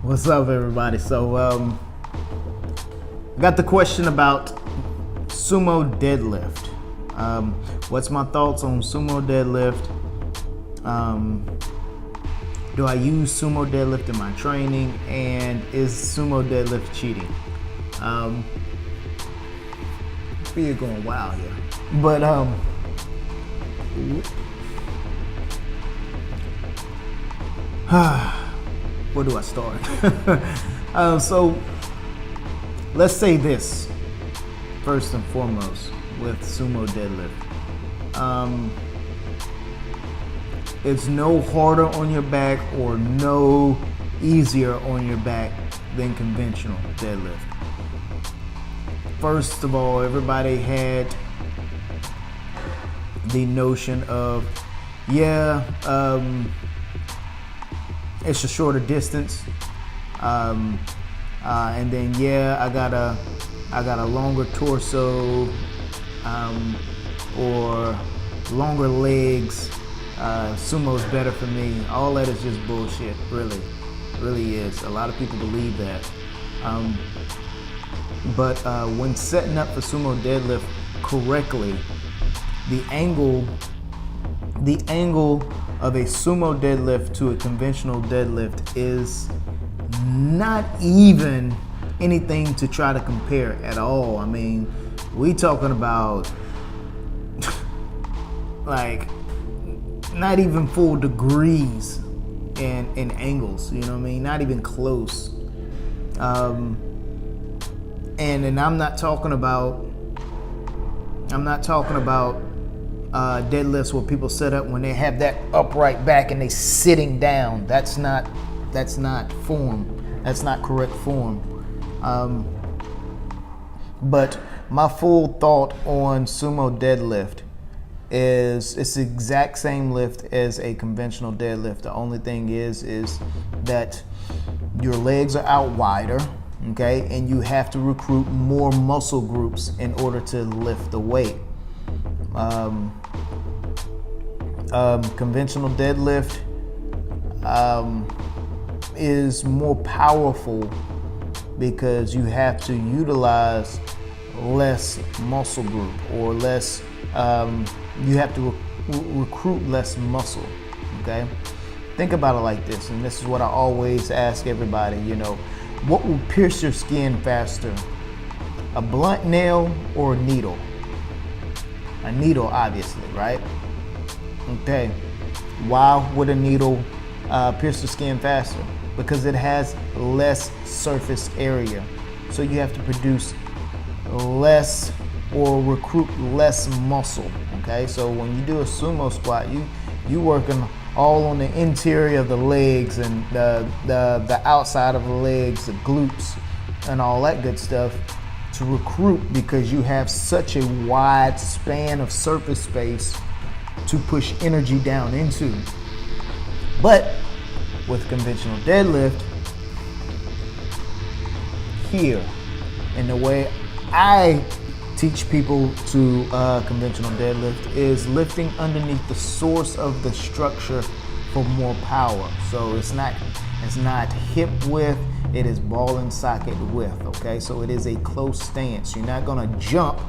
What's up, everybody? So, I got the question about sumo deadlift. What's my thoughts on sumo deadlift? Do I use sumo deadlift in my training? And is sumo deadlift cheating? You're going wild here. But, where do I start? So let's say this first and foremost with sumo deadlift. It's no harder on your back or no easier on your back than conventional deadlift. First of all, everybody had the notion of, it's a shorter distance, and then I got a longer torso, or longer legs. Sumo's better for me. All that is just bullshit. Really is. A lot of people believe that. But when setting up for sumo deadlift correctly, the angle of a sumo deadlift to a conventional deadlift is not even anything to try to compare at all. I mean, we talking about like not even full degrees in angles, you know what I mean? Not even close. And I'm not talking about deadlifts where people set up when they have that upright back and they sitting down. That's not form. That's not correct form. But my full thought on sumo deadlift is it's the exact same lift as a conventional deadlift. The only thing is that your legs are out wider, okay, and you have to recruit more muscle groups in order to lift the weight. Conventional deadlift is more powerful because you have to utilize less muscle group or less, you have to recruit less muscle, okay? Think about it like this, and this is what I always ask everybody, what will pierce your skin faster? A blunt nail or a needle? A needle, obviously, right? Okay. Why would a needle pierce the skin faster? Because it has less surface area. So you have to produce less or recruit less muscle. Okay. So when you do a sumo squat, you working all on the interior of the legs and the outside of the legs, the glutes, and all that good stuff to recruit, because you have such a wide span of surface space to push energy down into. But with conventional deadlift, here, and the way I teach people to conventional deadlift is lifting underneath the source of the structure for more power. So it's not hip width, it is ball and socket width, okay? So it is a close stance. You're not gonna jump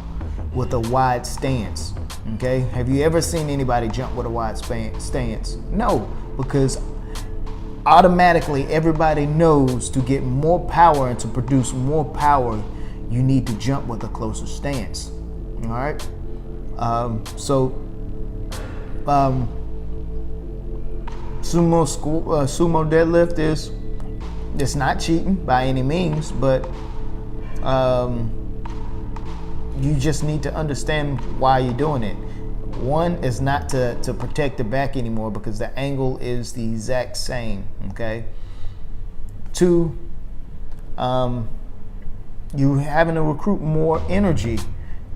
with a wide stance, okay? Have you ever seen anybody jump with a wide stance? No, because automatically everybody knows to get more power and to produce more power, you need to jump with a closer stance, all right? Sumo deadlift it's not cheating by any means, but you just need to understand why you're doing it. One is not to protect the back anymore because the angle is the exact same, okay? Two, you having to recruit more energy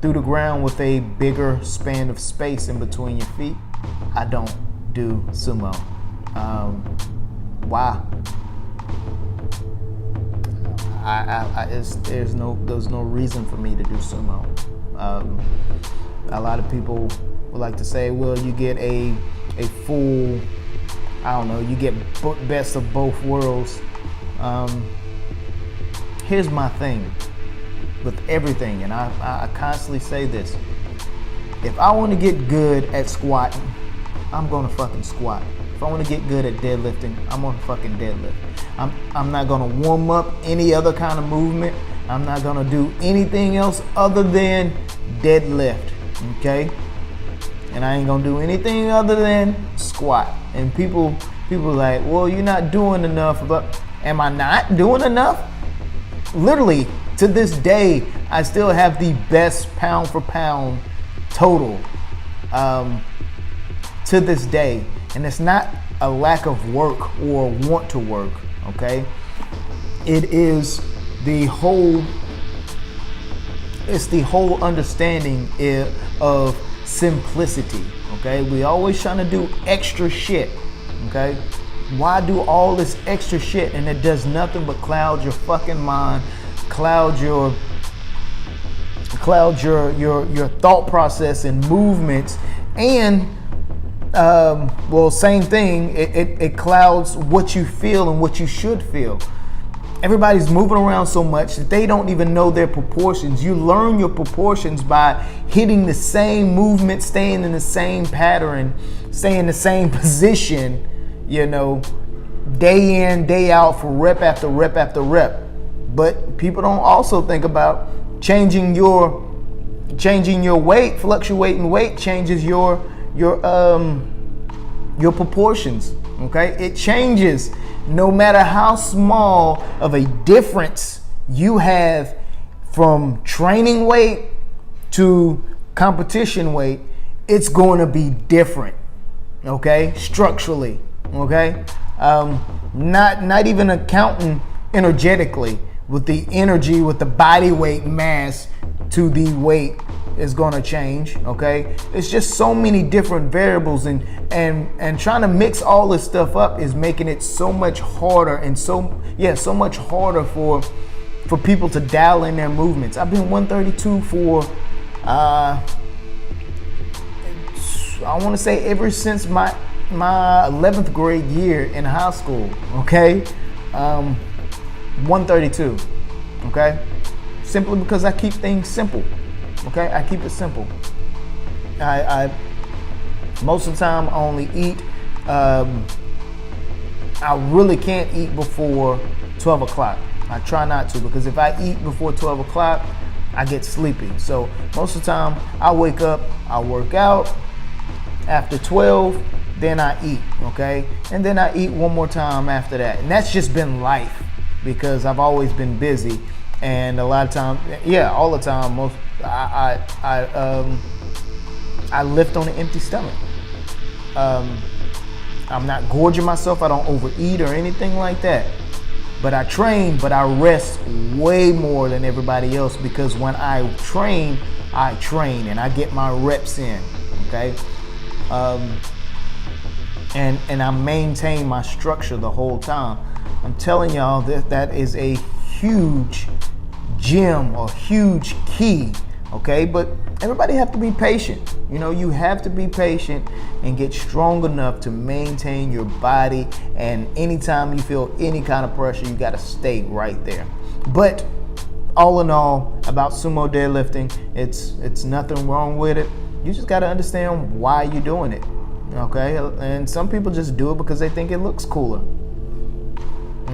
through the ground with a bigger span of space in between your feet. I don't do sumo. Why? There's no reason for me to do sumo. A lot of people would like to say, well, you get a full, I don't know, you get best of both worlds. Here's my thing with everything, and I constantly say this. If I want to get good at squatting, I'm going to fucking squat. If I want to get good at deadlifting, I'm going to fucking deadlift. I'm not going to warm up any other kind of movement. I'm not going to do anything else other than deadlift, okay? And I ain't going to do anything other than squat. And people are like, well, you're not doing enough. But am I not doing enough? Literally, to this day, I still have the best pound for pound total to this day. And it's not a lack of work or want to work, okay? It is the whole understanding of simplicity, okay? We always trying to do extra shit, okay? Why do all this extra shit and it does nothing but cloud your fucking mind, cloud your thought process and movements, and same thing, it clouds what you feel and what you should feel. Everybody's moving around so much that they don't even know their proportions. You learn your proportions by hitting the same movement, staying in the same pattern, staying in the same position, you know, day in, day out for rep after rep after rep. But people don't also think about changing your weight, fluctuating weight changes your proportions, okay? It changes no matter how small of a difference you have from training weight to competition weight. It's going to be different, okay? Structurally, okay? Not even accounting energetically with the energy, with the body weight mass to the weight is going to change, okay? It's just so many different variables, and trying to mix all this stuff up is making it so much harder, and so much harder for people to dial in their movements. I've been 132 for I want to say ever since my 11th grade year in high school, okay? 132, okay? Simply because I keep things simple. Okay, I keep it simple. I most of the time only eat. I really can't eat before 12 o'clock. I try not to, because if I eat before 12 o'clock, I get sleepy. So most of the time, I wake up, I work out. After 12, then I eat. Okay, and then I eat one more time after that. And that's just been life, because I've always been busy. And a lot of time, all the time, I lift on an empty stomach. I'm not gorging myself. I don't overeat or anything like that. But I train, but I rest way more than everybody else, because when I train and I get my reps in, okay? And I maintain my structure the whole time. I'm telling y'all that is a huge gem or huge key, okay? But everybody have to be patient. You know, you have to be patient and get strong enough to maintain your body, and anytime you feel any kind of pressure, you got to stay right there. But all in all, about sumo deadlifting, it's nothing wrong with it. You just got to understand why you're doing it, okay? And some people just do it because they think it looks cooler.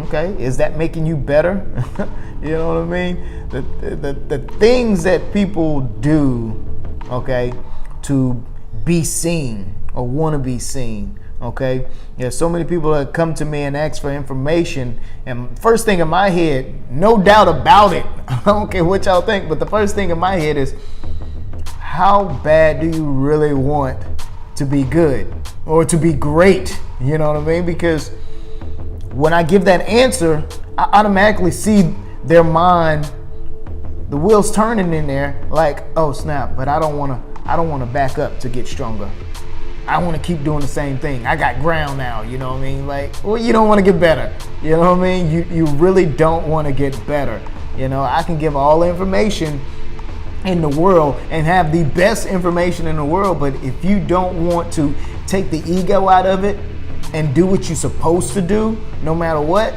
Okay, is that making you better? You know what I mean? The things that people do, okay, to be seen or want to be seen, okay? There's so many people that come to me and ask for information, and first thing in my head, no doubt about it, I don't care what y'all think, but the first thing in my head is, how bad do you really want to be good or to be great? You know what I mean? Because when I give that answer, I automatically see their mind, the wheels turning in there, like, oh snap, but I don't want to back up to get stronger. I want to keep doing the same thing. I got ground now, you know what I mean? Like, well, you don't want to get better. You know what I mean? You really don't want to get better. You know, I can give all the information in the world and have the best information in the world, but if you don't want to take the ego out of it and do what you're supposed to do, no matter what,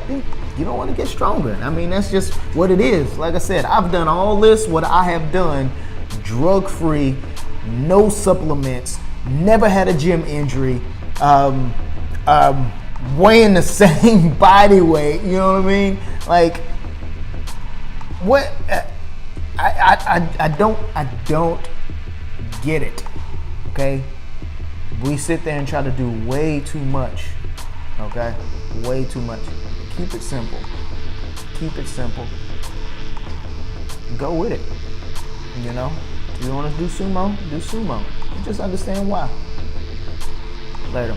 You don't want to get stronger. I mean, that's just what it is. Like I said, I've done all this, what I have done, drug-free, no supplements, never had a gym injury, weighing the same body weight, you know what I mean? Like, what, I don't get it, okay? We sit there and try to do way too much, okay? Way too much. Keep it simple. Keep it simple. Go with it, you know? If you want to do sumo, do sumo. Just understand why. Later.